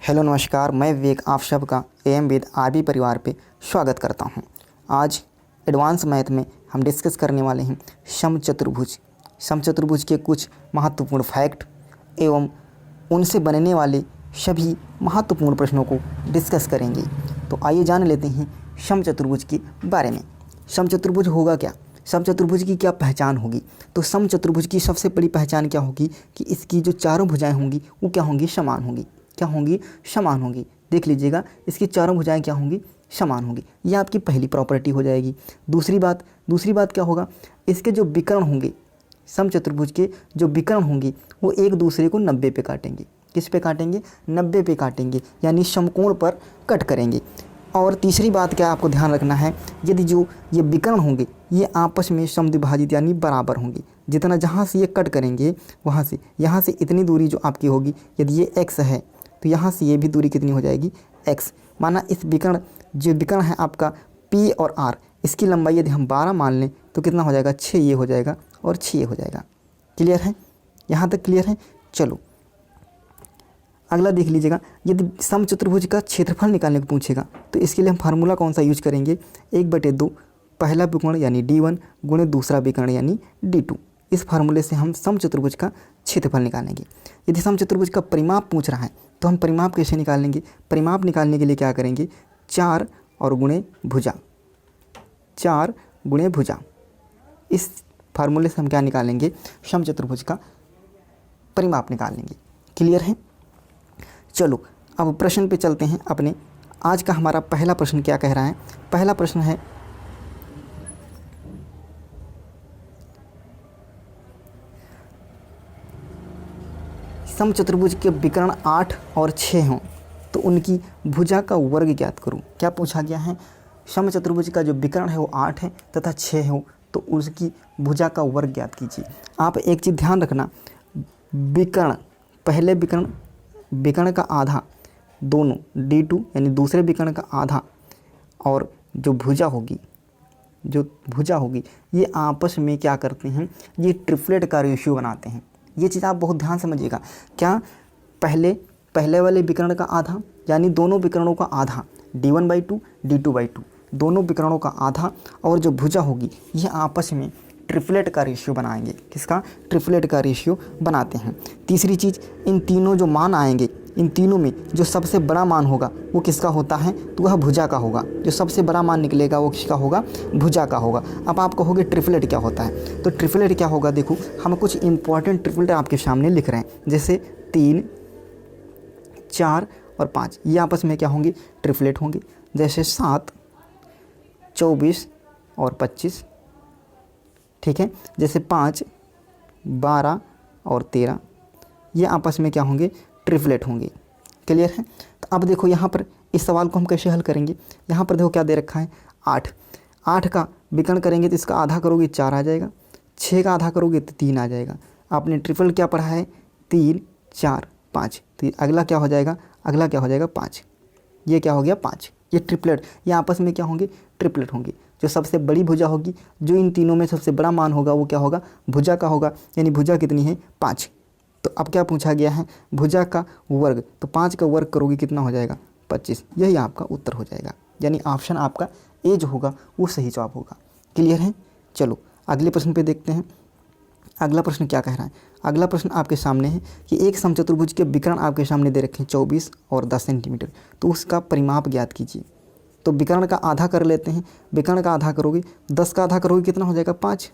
Hello नमस्कार, मैं विवेक आप सबका एम विद आरबी परिवार पे स्वागत करता हूं। आज एडवांस मैथ में हम डिस्कस करने वाले हैं समचतुर्भुज के कुछ महत्वपूर्ण फैक्ट एवं उनसे बनने वाले सभी महत्वपूर्ण प्रश्नों को डिस्कस करेंगे। तो आइए जान लेते हैं समचतुर्भुज के बारे में। समचतुर्भुज होगा क्या, समचतुर्भुज की क्या पहचान होगी। तो समचतुर्भुज की सबसे बड़ी पहचान क्या होगी कि इसकी जो चारों भुजाएं होंगी वो क्या होंगी, समान होंगी। क्या होंगी, समान होंगी। देख लीजिएगा, इसकी चारों भुजाएं क्या होंगी, समान होंगी। यह आपकी पहली प्रॉपर्टी हो जाएगी। दूसरी बात क्या होगा, इसके जो विकर्ण होंगे, समचतुर्भुज के जो विकर्ण होंगे वो एक दूसरे को 90 पे काटेंगे। किस पे काटेंगे, 90 पे काटेंगे, यानी समकोण पर कट करेंगे। और तीसरी बात क्या आपको ध्यान रखना है, यदि जो ये विकर्ण होंगे ये आपस में समद्विभाजित यानी बराबर होंगे। जितना जहाँ से ये कट करेंगे वहाँ से यहाँ से इतनी दूरी जो आपकी होगी, यदि ये x है तो यहाँ से ये भी दूरी कितनी हो जाएगी, x। माना इस विकर्ण जो विकर्ण है आपका P और R, इसकी लंबाई यदि हम 12 मान लें तो कितना हो जाएगा, 6 ये हो जाएगा और 6 ये हो जाएगा। क्लियर है, यहाँ तक क्लियर है। चलो अगला देख लीजिएगा, यदि समचतुर्भुज का क्षेत्रफल निकालने को पूछेगा तो इसके लिए हम फार्मूला कौन सा यूज करेंगे, 1/2 पहला विकर्ण यानी D1 गुणे दूसरा विकर्ण यानी D2। इस फार्मूले से हम समचतुर्भुज का क्षेत्रफल निकालेंगे। यदि समचतुर्भुज का परिमाप पूछ रहा है तो हम परिमाप कैसे निकालेंगे, परिमाप निकालने के लिए क्या करेंगे, 4 और गुणे भुजा, 4 गुणे भुजा। इस फार्मूले से हम क्या निकालेंगे, समचतुर्भुज का परिमाप निकालेंगे। क्लियर है। चलो अब प्रश्न पे चलते हैं अपने। आज का हमारा पहला प्रश्न क्या कह रहा है, पहला प्रश्न है समचतुर्भुज के विकर्ण 8 और 6 हों तो उनकी भुजा का वर्ग ज्ञात करूं। क्या पूछा गया है, समचतुर्भुज का जो विकर्ण है वो 8 है तथा 6 हो तो उसकी भुजा का वर्ग ज्ञात कीजिए। आप एक चीज़ ध्यान रखना, विकर्ण पहले विकर्ण का आधा, दोनों D2 यानी दूसरे विकर्ण का आधा और जो भुजा होगी ये आपस में क्या करते हैं, ये ट्रिपलेट का रेशियो बनाते हैं। ये चीज़ आप बहुत ध्यान समझिएगा। क्या पहले वाले विकर्ण का आधा यानी दोनों विकर्णों का आधा, D1/2 D2/2 दोनों विकर्णों का आधा, और जो भुजा होगी ये आपस में ट्रिपलेट का रेशियो बनाएंगे। किसका, ट्रिपलेट का रेशियो बनाते हैं। तीसरी चीज़, इन तीनों जो मान आएंगे, इन तीनों में जो सबसे बड़ा मान होगा वो किसका होता है, तो वह भुजा का होगा। जो सबसे बड़ा मान निकलेगा वो किसका होगा, भुजा का होगा। अब आप कहोगे ट्रिपलेट क्या होता है, तो ट्रिपलेट क्या होगा, देखो हम कुछ इंपॉर्टेंट ट्रिपलेट आपके सामने लिख रहे हैं, जैसे 3, 4 और 5 ये आपस में क्या होंगे, ट्रिपलेट होंगे। जैसे 7, 24 और 25, ठीक है। जैसे 5, 12 और 13 ये आपस में क्या होंगे, ट्रिपलेट होंगे। क्लियर है। तो अब देखो यहाँ पर इस सवाल को हम कैसे हल करेंगे। यहाँ पर देखो क्या दे रखा है, 8 का विकर्ण करेंगे तो इसका आधा करोगे 4 आ जाएगा, 6 का आधा करोगे तो 3 आ जाएगा। आपने ट्रिपल क्या पढ़ा है, 3, 4, 5, तो अगला क्या हो जाएगा, 5। ये क्या हो गया, 5। ये ट्रिपलेट, ये आपस में क्या होंगे, ट्रिपलेट होंगे। जो सबसे बड़ी भुजा होगी, जो इन तीनों में सबसे बड़ा मान होगा वो क्या होगा, भुजा का होगा। यानी भुजा कितनी है, 5। तो अब क्या पूछा गया है, भुजा का वर्ग, तो 5 का वर्ग करोगे कितना हो जाएगा, 25। यही आपका उत्तर हो जाएगा। यानी ऑप्शन आपका ए जो होगा वो सही जवाब होगा। क्लियर है। चलो अगले प्रश्न पे देखते हैं। अगला प्रश्न क्या कह रहा है, अगला प्रश्न आपके सामने है कि एक समचतुर्भुज के विकर्ण आपके सामने दे रखे हैं 24 और 10 सेंटीमीटर, तो उसका परिमाप ज्ञात कीजिए। तो विकर्ण का आधा कर लेते हैं, विकर्ण का आधा करोगे, 10 का आधा करोगे कितना हो जाएगा, 5,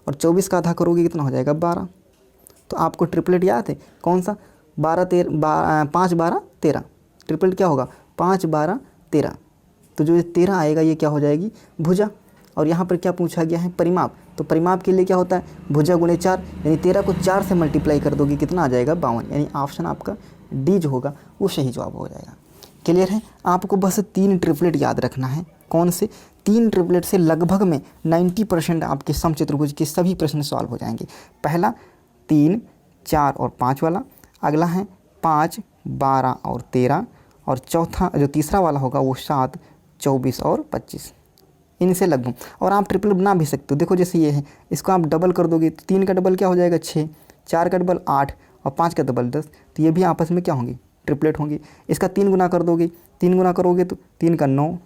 और 24 का आधा करोगे कितना हो जाएगा, 12। तो आपको ट्रिपलेट याद है कौन सा, 5, 12, 13। ट्रिपलेट क्या होगा, 5, 12, 13। तो जो 13 आएगा ये क्या हो जाएगी, भुजा। और यहाँ पर क्या पूछा गया है, परिमाप। तो परिमाप के लिए क्या होता है, भुजा गुणे 4, यानी 13 को 4 से मल्टीप्लाई कर दोगे कितना आ जाएगा, 52। यानी ऑप्शन आपका डी जो होगा वो सही जवाब हो जाएगा। क्लियर है। आपको बस 3 ट्रिपलेट याद रखना है। कौन से 3 ट्रिपलेट से लगभग में 90% आपके समचतुर्भुज के सभी प्रश्न सॉल्व हो जाएंगे। पहला 3, 4 और 5 वाला, अगला है 5, 12 और 13, और चौथा जो तीसरा वाला होगा वो 7, 24 और 25। इनसे लगभग, और आप ट्रिपल बना भी सकते हो। देखो जैसे ये है, इसको आप डबल कर दोगे तो 3 का डबल क्या हो जाएगा, 6, 4 का डबल 8 और 5 का डबल 10, तो ये भी आपस में क्या होंगे, ट्रिपलेट होंगे। इसका 3 गुना कर दोगे, 3 गुना करोगे तो 3 का 9,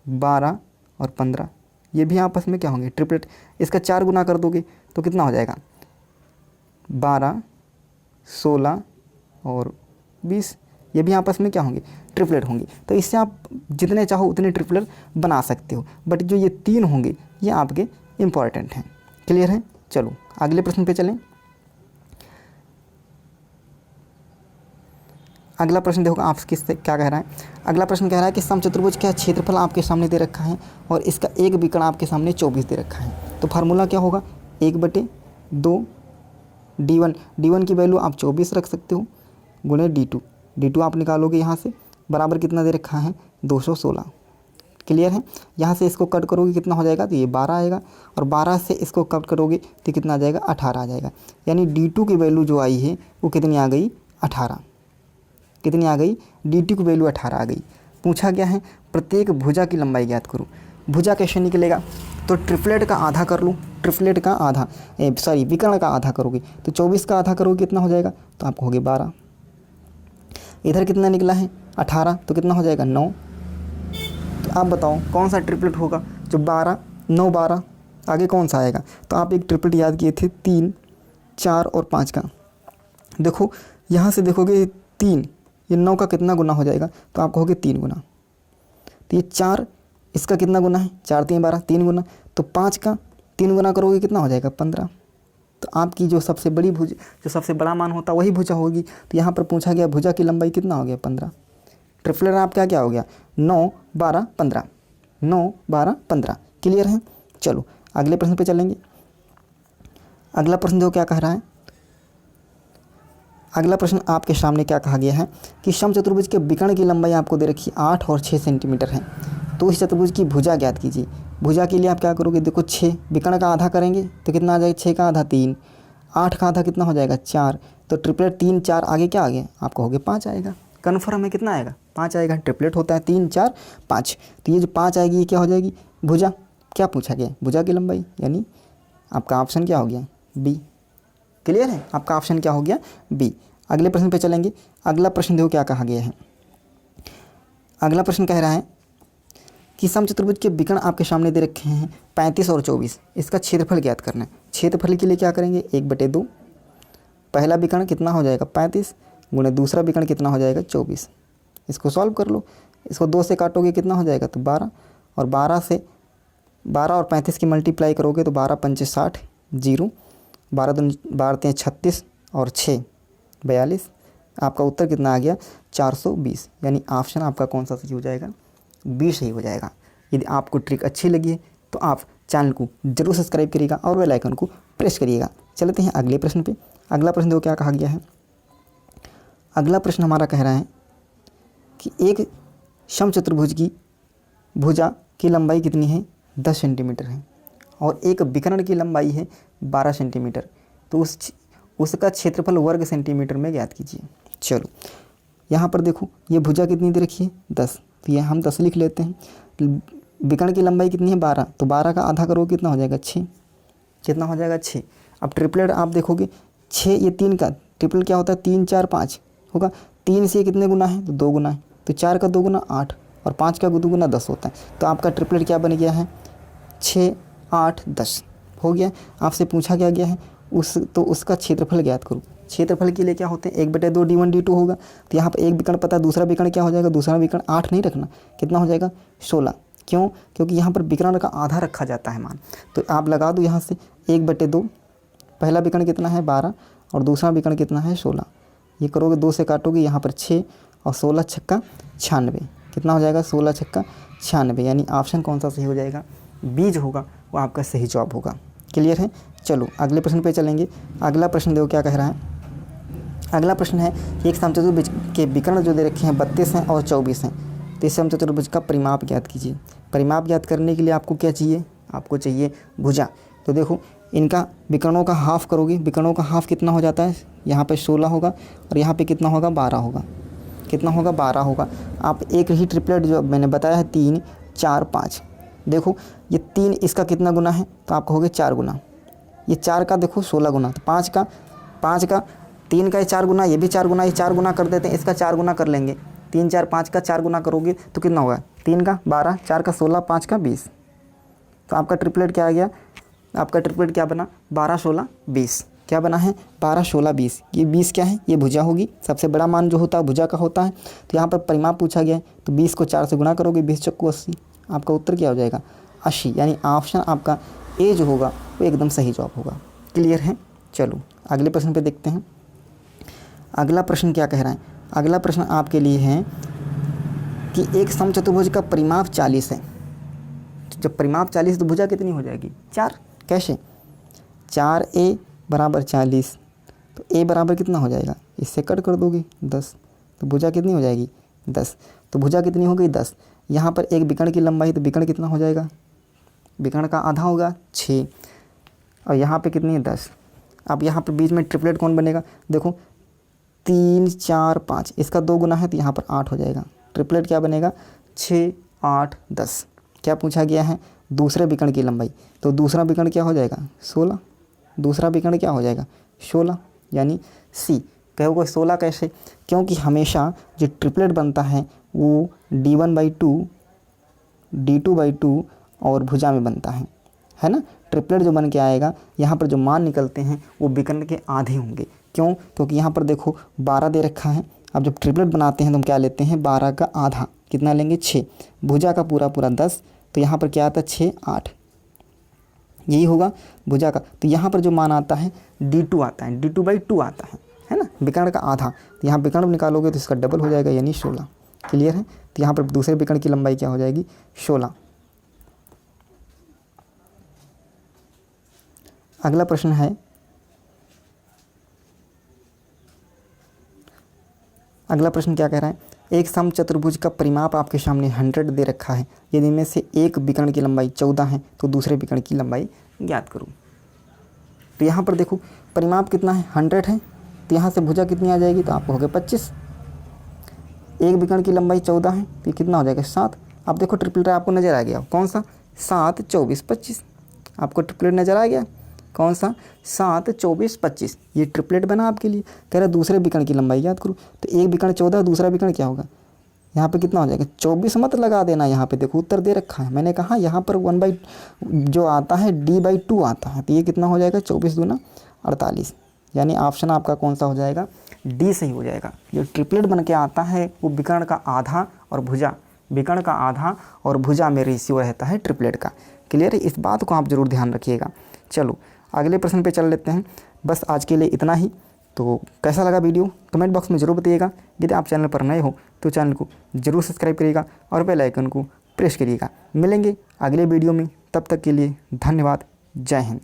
12 और 15, ये भी आपस में क्या होंगे ट्रिपलेट। इसका 4 गुना कर दोगे तो कितना हो जाएगा 12, 16 और 20, ये भी आपस में क्या होंगे ट्रिपलेट होंगे। तो इससे आप जितने चाहो उतने ट्रिपलेट बना सकते हो, बट जो ये 3 होंगे ये आपके इम्पॉर्टेंट हैं। क्लियर है? चलो अगले प्रश्न पे चलें। अगला प्रश्न देखो आप किससे क्या कह रहा है। अगला प्रश्न कह रहा है कि समचतुर्भुज का क्षेत्रफल आपके सामने दे रखा है और इसका एक विकर्ण आपके सामने 24 दे रखा है। तो फार्मूला क्या होगा 1/2 D1 की वैल्यू आप 24 रख सकते हो गुणे D2 आप निकालोगे यहाँ से, बराबर कितना दे रखा है 216। क्लियर है? यहाँ से इसको कट करोगे कितना हो जाएगा तो ये 12 आएगा, और 12 से इसको कट करोगे तो कितना आ जाएगा 18 आ जाएगा। यानी D2 की वैल्यू जो आई है वो कितनी आ गई 18। कितनी आ गई D2 की वैल्यू 18 आ गई। पूछा गया है प्रत्येक भुजा की लंबाई ज्ञात करो। भुजा कैसे निकलेगा, तो ट्रिपलेट का आधा कर लूँ, ट्रिपलेट का आधा विकर्ण का आधा करोगे तो 24 का आधा करोगे कितना हो जाएगा तो आपको हो गया 12। इधर कितना निकला है 18, तो कितना हो जाएगा 9। तो आप बताओ कौन सा ट्रिपलेट होगा जो 12, 9, 12 आगे कौन सा आएगा। तो आप एक ट्रिपलेट याद किए थे 3, 4 और 5 का। देखो यहाँ से देखोगे 3, ये 9 का कितना गुना हो जाएगा तो आप कहोगे 3 गुना। तो ये 4 इसका कितना गुना है 4 3 12 3 गुना। तो 5 का 3 गुना करोगे कितना हो जाएगा 15। तो आपकी जो सबसे बड़ी भुजा, जो सबसे बड़ा मान होता वही भुजा होगी। तो यहाँ पर पूछा गया भुजा की लंबाई कितना हो गया 15। ट्रिपलेट आपका क्या हो गया 9, 12, 15, 9, 12, 15। क्लियर है? चलो अगले प्रश्न पे चलेंगे। अगला प्रश्न जो क्या कह रहा है, अगला प्रश्न आपके सामने क्या कहा गया है कि समचतुर्भुज के विकर्ण की लंबाई आपको दे रखी 8 और 6 सेंटीमीटर है। तो इस चतुर्भुज की भुजा ज्ञात कीजिए। भुजा के लिए आप क्या करोगे, देखो 6 विकर्ण का आधा करेंगे तो कितना आ जाएगा 6 का आधा 3, 8 का आधा कितना हो जाएगा 4। तो ट्रिपलेट 3, 4 आगे क्या आ गया आपको हो गया 5 आएगा। कन्फर्म है कितना आएगा 5 आएगा। ट्रिपलेट होता है 3, 4, 5। तो ये जो 5 आएगी ये क्या हो जाएगी भुजा। क्या पूछा गया भुजा की लंबाई, यानी आपका ऑप्शन क्या हो गया बी। क्लियर है? आपका ऑप्शन क्या हो गया बी। अगले प्रश्न पे चलेंगे। अगला प्रश्न देखो क्या कहा गया है। अगला प्रश्न कह रहा है कि समचतुर्भुज के विकर्ण आपके सामने दे रखे हैं 35 और 24, इसका क्षेत्रफल ज्ञात करना है। क्षेत्रफल के लिए क्या करेंगे 1/2, पहला विकर्ण कितना हो जाएगा 35 गुणे दूसरा विकर्ण कितना हो जाएगा 24। इसको सॉल्व कर लो, इसको 2 से काटोगे कितना हो जाएगा तो 12, और 12 से 12 और 35 की मल्टीप्लाई करोगे तो 12 पंचे 60, 0, 12 36 और 6 42। आपका उत्तर कितना आ गया 420। यानी ऑप्शन आपका कौन सा सही हो जाएगा बी सही हो जाएगा। यदि आपको ट्रिक अच्छी लगी है तो आप चैनल को जरूर सब्सक्राइब करिएगा और बेल आइकन को प्रेस करिएगा। चलते हैं अगले प्रश्न पे। अगला प्रश्न देखो क्या कहा गया है। अगला प्रश्न हमारा कह रहा है कि एक समचतुर्भुज की भुजा की लंबाई कितनी है 10 सेंटीमीटर है और एक विकर्ण की लंबाई है 12 सेंटीमीटर। तो उसका क्षेत्रफल वर्ग सेंटीमीटर में ज्ञात कीजिए। चलो यहाँ पर देखो ये भुजा कितनी दे रखी है 10, तो ये हम 10 लिख लेते हैं। विकर्ण की लंबाई कितनी है 12, तो 12 का आधा करो कितना हो जाएगा 6। कितना हो जाएगा 6। अब ट्रिपलेट आप देखोगे 6, ये 3 का ट्रिपलेट क्या होता है 3, 4, 5 होगा। 3 से कितने गुना है तो 2 गुना है, तो 4 का 2 गुना 8 और 5 का 2 गुना 10 होता है। तो आपका ट्रिपलेट क्या बन गया है 6, 8, 10 हो गया। आपसे पूछा क्या गया है उसका क्षेत्रफल ज्ञात करो। क्षेत्रफल के लिए क्या होते हैं 1/2 D1 D2 होगा। तो यहाँ पर एक विकर्ण पता है, दूसरा विकर्ण क्या हो जाएगा, दूसरा विकर्ण 8 नहीं रखना, कितना हो जाएगा 16। क्यों? क्योंकि यहाँ पर विकर्ण का आधा रखा जाता है मान। तो आप लगा दो यहाँ से 1/2, पहला विकर्ण कितना है 12 और दूसरा विकर्ण कितना है 16। ये करोगे 2 से काटोगे यहाँ पर 6 और 16 छक्का 96, कितना हो जाएगा 16 छक्का 96। यानी ऑप्शन कौन सा सही हो जाएगा बी जो होगा वो आपका सही जवाब होगा। क्लियर है? चलो अगले प्रश्न पे चलेंगे। अगला प्रश्न देखो क्या कह रहा है। अगला प्रश्न है कि एक समचतुर्भुज के विकर्ण जो दे रखे हैं 32 हैं और 24 हैं। तो इस समचतुर्भुज का परिमाप ज्ञात कीजिए। परिमाप ज्ञात करने के लिए आपको क्या चाहिए, आपको चाहिए भुजा। तो देखो इनका विकर्णों का हाफ करोगे, विकर्णों का हाफ कितना हो जाता है, यहाँ पे 16 होगा और यहाँ पे कितना होगा 12 होगा। कितना होगा 12 होगा। आप एक ही ट्रिपलेट जो मैंने बताया है 3, 4, 5, देखो ये 3 इसका कितना गुना है तो आप कहोगे 4 गुना। ये 4 का देखो 16 गुना, तो 5 का 3 का ये 4 गुना, ये भी 4 गुना, ये 4 गुना कर देते हैं, इसका 4 गुना कर लेंगे। 3 4 5 का 4 गुना करोगे तो कितना होगा, 3 का 12, 4 का 16, 5 का 20। तो आपका ट्रिपलेट क्या आ गया, आपका ट्रिपलेट क्या बना, 12 16 20। क्या बना है, 12 16 20। ये 20 क्या है, ये भुजा होगी, सबसे बड़ा मान जो होता है भुजा का होता है। तो यहाँ पर परिमाप पूछा गया है, तो 20 को 4 से गुना करोगे, 20 चक्कू 80। आपका उत्तर क्या हो जाएगा, 80। यानी ऑप्शन आपका ए जो होगा वो एकदम सही जवाब होगा। क्लियर है। चलो अगले प्रश्न पे देखते हैं। अगला प्रश्न क्या कह रहा है, अगला प्रश्न आपके लिए है कि एक समचतुर्भुज का परिमाप 40 है। जब परिमाप 40 तो भुजा कितनी हो जाएगी, 4। कैसे, 4a बराबर 40, तो a बराबर कितना हो जाएगा, इससे कट कर दोगे 10, तो भुजा कितनी हो जाएगी 10। तो भुजा कितनी हो गई 10। यहाँ पर एक विकर्ण की लंबाई, तो विकर्ण कितना हो जाएगा, विकर्ण का आधा होगा 6, और यहाँ पे कितनी है 10। अब यहाँ पर बीच में ट्रिपलेट कौन बनेगा, देखो 3 4 5, इसका 2 गुना है तो यहाँ पर 8 हो जाएगा। ट्रिपलेट क्या बनेगा, 6 8 10। क्या पूछा गया है, दूसरे विकर्ण की लंबाई, तो दूसरा विकर्ण क्या हो जाएगा 16, दूसरा विकर्ण क्या हो जाएगा 16, यानी सी। कहोगे 16 कैसे, क्योंकि हमेशा जो ट्रिपलेट बनता है वो D1/2 D2/2 और भुजा में बनता है ना। ट्रिपलेट जो बन के आएगा, यहाँ पर जो मान निकलते हैं वो विकर्ण के आधे होंगे। क्यों, क्योंकि यहाँ पर देखो 12 दे रखा है। अब जब ट्रिपलेट बनाते हैं तो हम क्या लेते हैं, 12 का आधा, कितना लेंगे 6, भुजा का पूरा 10, तो यहाँ पर क्या आता है 6 8, यही होगा भुजा का। तो यहाँ पर जो मान आता है D2 आता है, D2/2 आता है ना, विकर्ण का आधा। तो यहाँ विकर्ण निकालोगे तो इसका डबल हो जाएगा, यानी 16। क्लियर है। तो यहाँ पर दूसरे विकर्ण की लंबाई क्या हो जाएगी 16। अगला प्रश्न है, अगला प्रश्न क्या कह रहा है, एक समचतुर्भुज का परिमाप आपके सामने 100 दे रखा है। यदि इनमें से एक विकर्ण की लंबाई 14 है तो दूसरे विकर्ण की लंबाई ज्ञात करो। तो यहाँ पर देखो परिमाप कितना है 100 है, तो यहाँ से भुजा कितनी आ जाएगी, तो आपको हो गया 25। एक विकर्ण की लंबाई 14 है तो कितना हो जाएगा 7। अब देखो ट्रिपलेट आपको नज़र आ गया, कौन सा, 7 24 25। आपको ट्रिपलेट नज़र आ गया, कौन सा, 7 24 25। ये ट्रिपलेट बना आपके लिए। कह रहा है दूसरे विकर्ण की लंबाई याद करो, तो एक विकर्ण 14, दूसरा विकर्ण क्या होगा, यहाँ पे कितना हो जाएगा 24। मत लगा देना, यहाँ पे देखो उत्तर दे रखा है, मैंने कहा यहाँ पर 1 जो आता है D/2 आता है, तो ये कितना हो जाएगा 24 दूना 48। यानी ऑप्शन आपका कौन सा हो जाएगा, डी सही हो जाएगा। जो ट्रिपलेट बन के आता है वो विकर्ण का आधा और भुजा, विकर्ण का आधा और भुजा में रेशियो रहता है ट्रिपलेट का। क्लियर है, इस बात को आप ज़रूर ध्यान रखिएगा। चलो अगले प्रश्न पे चल लेते हैं। बस आज के लिए इतना ही। तो कैसा लगा वीडियो कमेंट बॉक्स में ज़रूर बताइएगा। यदि आप चैनल पर नए हो तो चैनल को ज़रूर सब्सक्राइब करिएगा और बेल आइकन को प्रेस करिएगा। मिलेंगे अगले वीडियो में, तब तक के लिए धन्यवाद। जय हिंद।